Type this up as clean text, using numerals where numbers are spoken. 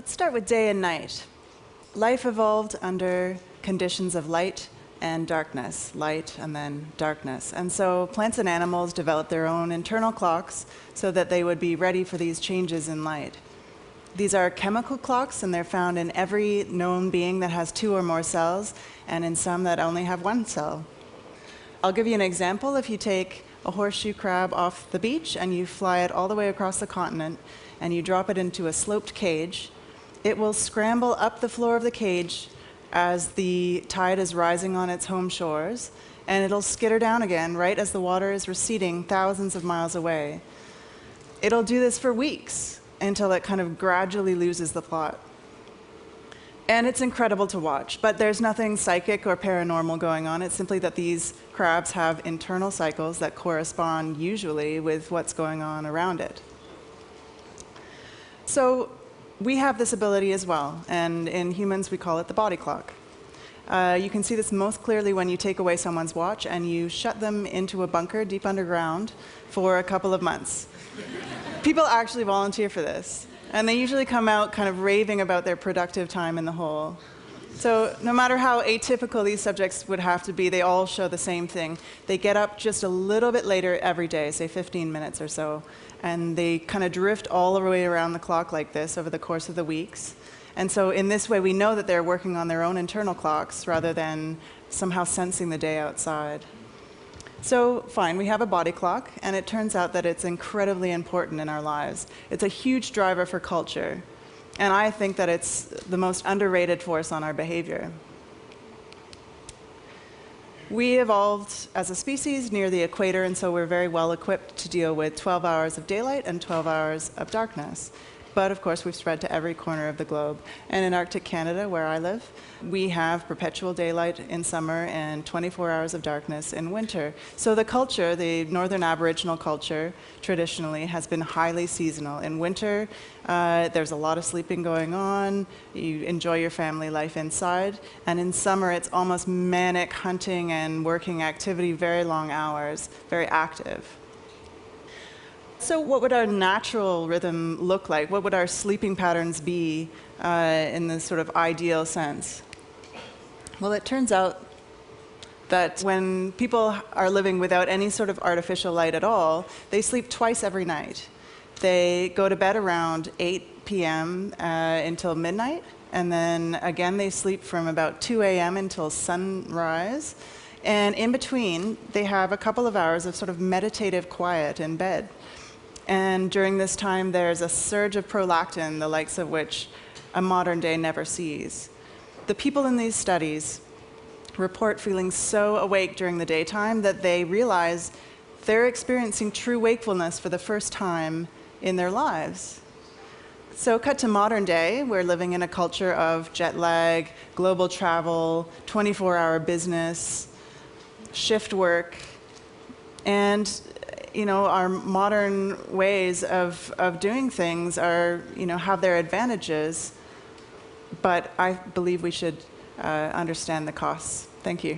Let's start with day and night. Life evolved under conditions of light and darkness, light and then darkness. And so plants and animals developed their own internal clocks so that they would be ready for these changes in light. These are chemical clocks, and they're found in every known being that has 2 or more cells, and in some that only have 1 cell. I'll give you an example. If you take a horseshoe crab off the beach and you fly it all the way across the continent and you drop it into a sloped cage, it will scramble up the floor of the cage as the tide is rising on its home shores, and it'll skitter down again right as the water is receding thousands of miles away. It'll do this for weeks until it kind of gradually loses the plot. And it's incredible to watch, but there's nothing psychic or paranormal going on. It's simply that these crabs have internal cycles that correspond usually with what's going on around it. So we have this ability as well, and in humans we call it the body clock. You can see this most clearly when you take away someone's watch and you shut them into a bunker deep underground for a couple of months. People actually volunteer for this, and they usually come out kind of raving about their productive time in the hole. So no matter how atypical these subjects would have to be, they all show the same thing. They get up just a little bit later every day, say 15 minutes or so, and they kind of drift all the way around the clock like this over the course of the weeks. And so in this way, we know that they're working on their own internal clocks rather than somehow sensing the day outside. So fine, we have a body clock, and it turns out that it's incredibly important in our lives. It's a huge driver for culture, and I think that it's the most underrated force on our behavior. We evolved as a species near the equator, and so we're very well equipped to deal with 12 hours of daylight and 12 hours of darkness. But of course, we've spread to every corner of the globe. And in Arctic Canada, where I live, we have perpetual daylight in summer and 24 hours of darkness in winter. So the culture, the northern Aboriginal culture, traditionally has been highly seasonal. In winter, there's a lot of sleeping going on. You enjoy your family life inside. And in summer, it's almost manic hunting and working activity, very long hours, very active. So what would our natural rhythm look like? What would our sleeping patterns be in the sort of ideal sense? Well, it turns out that when people are living without any sort of artificial light at all, they sleep twice every night. They go to bed around 8 p.m. Until midnight, and then again they sleep from about 2 a.m. until sunrise. And in between, they have a couple of hours of sort of meditative quiet in bed. And during this time, there's a surge of prolactin, the likes of which a modern day never sees. The people in these studies report feeling so awake during the daytime that they realize they're experiencing true wakefulness for the first time in their lives. So cut to modern day, we're living in a culture of jet lag, global travel, 24-hour business, shift work, and our modern ways of doing things are, have their advantages, but I believe we should understand the costs. Thank you.